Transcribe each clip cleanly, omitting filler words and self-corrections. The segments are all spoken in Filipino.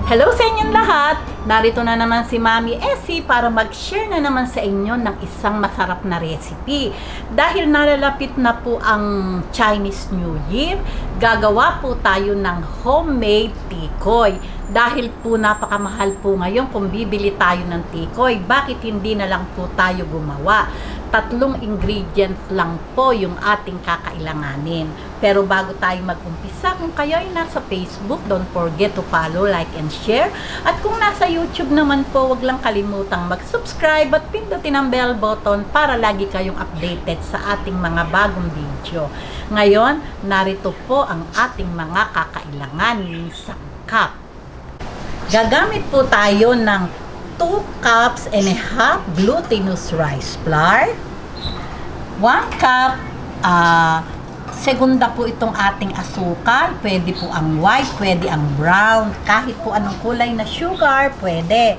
Hello sa inyong lahat! Narito na naman si Mami Essie para mag-share na naman sa inyo ng isang masarap na recipe. Dahil nalalapit na po ang Chinese New Year, gagawa po tayo ng homemade tikoy. Dahil po napakamahal po ngayon kung bibili tayo ng tikoy, bakit hindi na lang po tayo gumawa? 3 ingredients lang po yung ating kakailanganin. Pero bago tayo mag-umpisa, kung kayo ay nasa Facebook, don't forget to follow, like, and share. At kung nasa YouTube naman po, wag lang kalimutang mag-subscribe at pindutin ang bell button para lagi kayong updated sa ating mga bagong video. Ngayon, narito po ang ating mga kakailanganin sangkap. Gagamit po tayo ng 2 cups and a half glutinous rice flour, 1 cup segunda po itong ating asukal, pwede po ang white, pwede ang brown, kahit po anong kulay na sugar, pwede.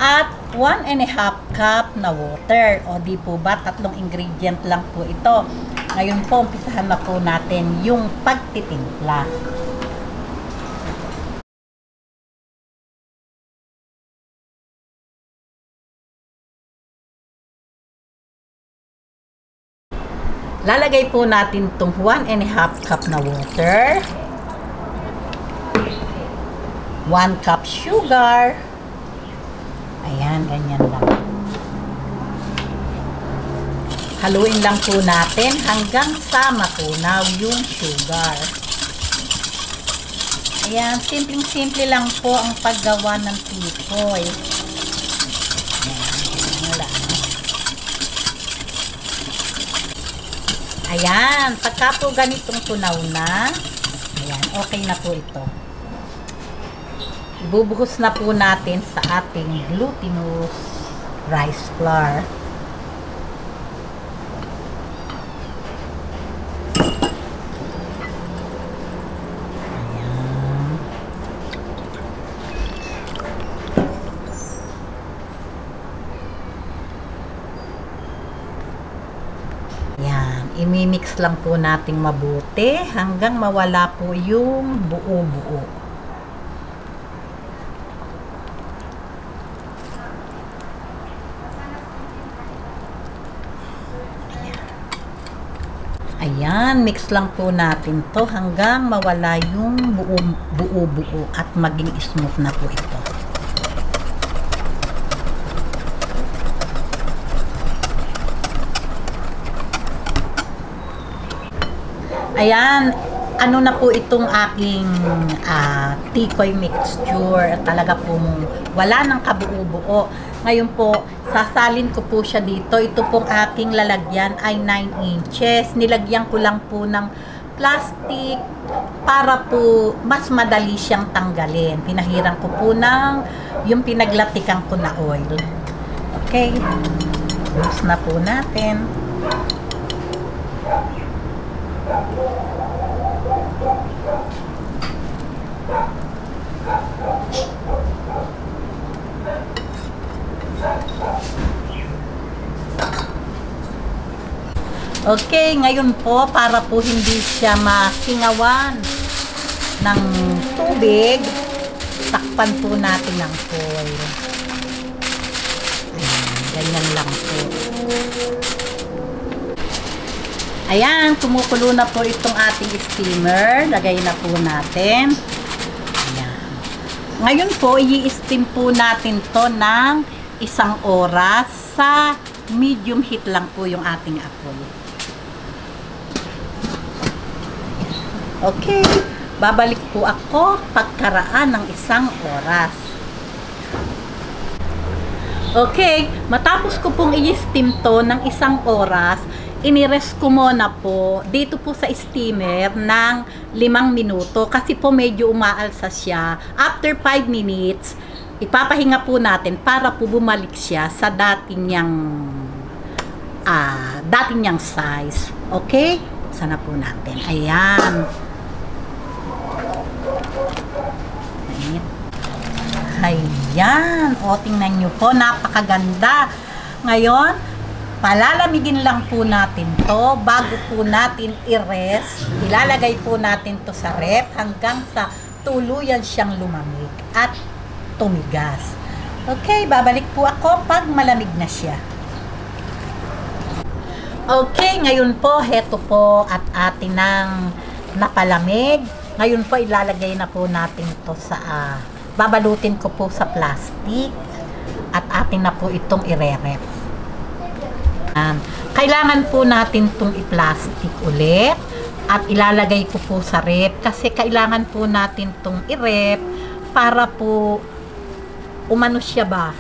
At 1 and a half cup na water, o di po ba 3 ingredient lang po ito. Ngayon po, umpisahan na po natin yung pagtitimpla. Lalagay po natin itong 1 and a half cup na water, 1 cup sugar, ayan, ganyan lang. Haluin lang po natin hanggang sa matunaw yung sugar. Ayan, simpleng-simple lang po ang paggawa ng tikoy. Ayan, pagka po ganitong tunaw na, ayan, okay na po ito. Ibubuhos na po natin sa ating glutinous rice flour. I-mix lang po nating mabuti hanggang mawala po yung buo-buo. Ayan, mix lang po natin to hanggang mawala yung buo-buo at maging smooth na po ito. Ayan, ano na po itong aking tikoy mixture. Talaga po wala nang kabuo-buo. Ngayon po, sasalin ko po siya dito. Ito pong aking lalagyan ay 9 inches. Nilagyan ko lang po ng plastic para po mas madali siyang tanggalin. Pinahiran ko po ng yung pinaglatikan ko na oil. Okay. Close na po natin. Okay, ngayon po, para po hindi siya masingawan ng tubig, takpan po natin ng foil. Ayan, ganyan lang po. Ayan, kumukulo na po itong ating steamer. Lagay na po natin. Ayan. Ngayon po, i-steam po natin to ng 1 oras sa medium heat lang po yung ating apoy. Okay, babalik po ako pagkaraan ng 1 oras. Okay, matapos ko pong i-steam to ng 1 oras, inirest ko muna po dito po sa steamer ng 5 minuto kasi po medyo umaalsa siya. After 5 minutes, ipapahinga po natin para po bumalik siya sa dating niyang size. Okay? Sana po natin. Ayan. Ayan. O, tingnan nyo po. Napakaganda. Ngayon, Palalamigin lang po natin to bago po natin i-rest. Ilalagay po natin to sa ref hanggang sa tuluyan siyang lumamig. At tumigas. Okay, babalik po ako pag malamig na siya. Okay, ngayon po, heto po at atin ng napalamig. Ngayon po, ilalagay na po natin ito sa, babalutin ko po sa plastic at atin na po itong ire-rep. Kailangan po natin itong i-plastic ulit at ilalagay ko po sa rep kasi kailangan po natin itong i-rep para po umano siya ba,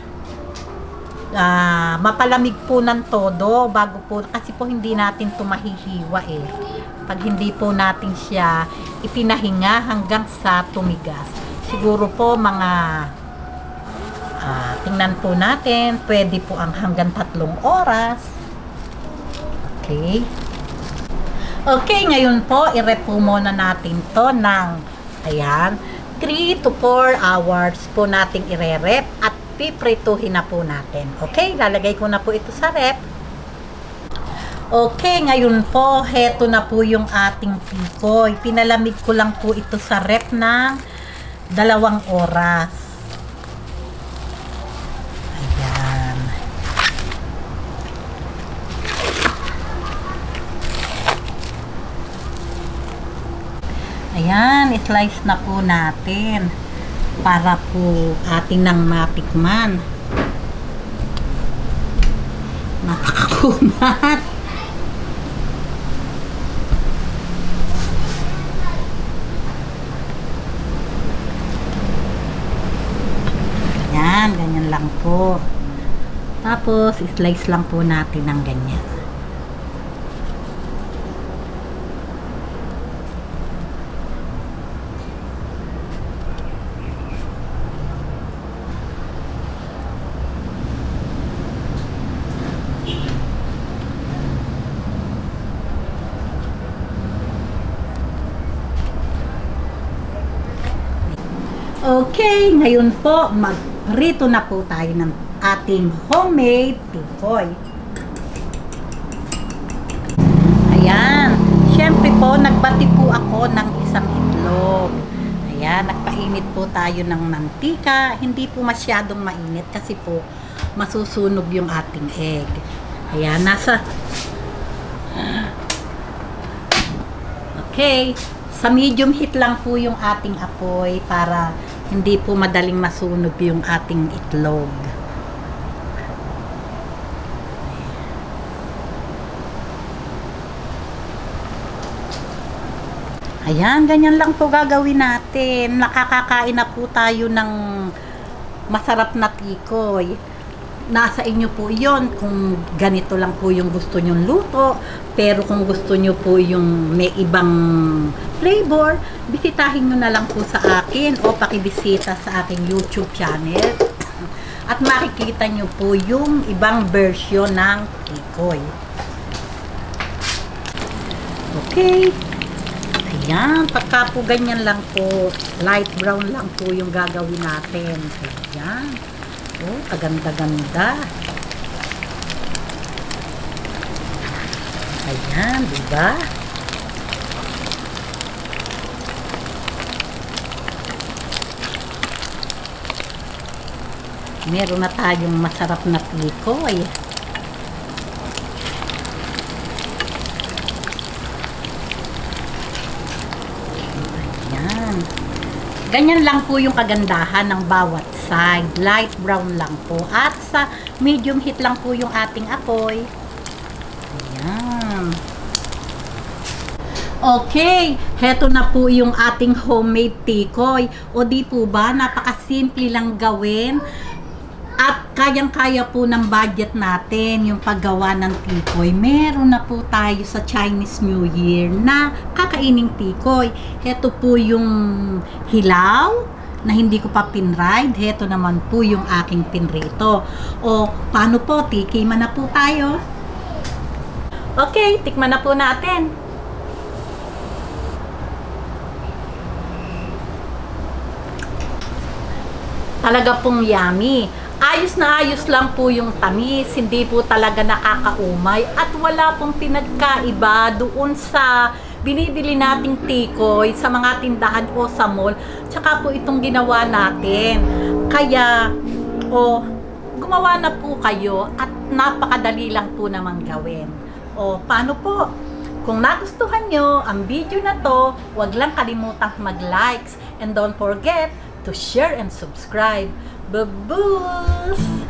mapalamig po ng todo bago po, kasi po hindi natin ito mahihiwa pag hindi po natin siya ipinahinga hanggang sa tumigas. Siguro po mga tingnan po natin, pwede po ang hanggang 3 oras. Okay, ngayon po i-rep po muna natin to ng ayan 3 to 4 hours po nating ire-rep at piprituhin na po natin. Okay, lalagay ko na po ito sa rep. Okay, ngayon po, heto na po yung ating tikoy. Pinalamig ko lang po ito sa rep ng 2 oras. Ayan. Ayan, slice na po natin para po ating nang matikman. Nakakakunat. Ayan, ganyan lang po. Tapos, slice lang po natin ng ganyan. Okay, ngayon po, magprito na po tayo ng ating homemade tikoy. Ayan, syempre po, nagbati po ako ng isang itlog. Ayan, nagpainit po tayo ng mantika. Hindi po masyadong mainit kasi po masusunog yung ating egg. Ayan, okay, sa medium heat lang po yung ating apoy para hindi po madaling masunog yung ating itlog. Ayan, ganyan lang po gagawin natin. Nakakakain na po tayo ng masarap na tikoy. Nasa inyo po yon kung ganito lang po yung gusto nyong luto. Pero kung gusto nyo po yung may ibang flavor, bisitahin nyo na lang po sa akin o pakibisita sa aking YouTube channel. At makikita nyo po yung ibang version ng tikoy. Okay. Ayan, pagka po ganyan lang po, light brown lang po yung gagawin natin. Ayan. Oh, kaganda-ganda. Ayan, diba? Meron na tayong masarap na tikoy. Ayan. Ganyan lang po yung kagandahan ng bawat side. Light brown lang po. At sa medium heat lang po yung ating apoy. Ayan. Okay. Heto na po yung ating homemade tikoy. O di po ba, napakasimple lang gawin. At kayang-kaya po ng budget natin yung paggawa ng tikoy. Meron na po tayo sa Chinese New Year na kakaining tikoy. Heto po yung hilaw na hindi ko pa pinride. Heto naman po yung aking pinrito. O paano po? Tikiman na po tayo. Okay, tikman na po natin. Talaga pong yummy. Ayos na ayos lang po yung tamis, hindi po talaga nakakaumay at wala pong pinagkaiba doon sa binibili nating tikoy sa mga tindahan o sa mall, tsaka po itong ginawa natin. Kaya, o gumawa na po kayo at napakadali lang po naman gawin. O paano po? Kung nagustuhan nyo ang video na to, huwag lang kalimutang mag-likes and don't forget to share and subscribe. Baboos!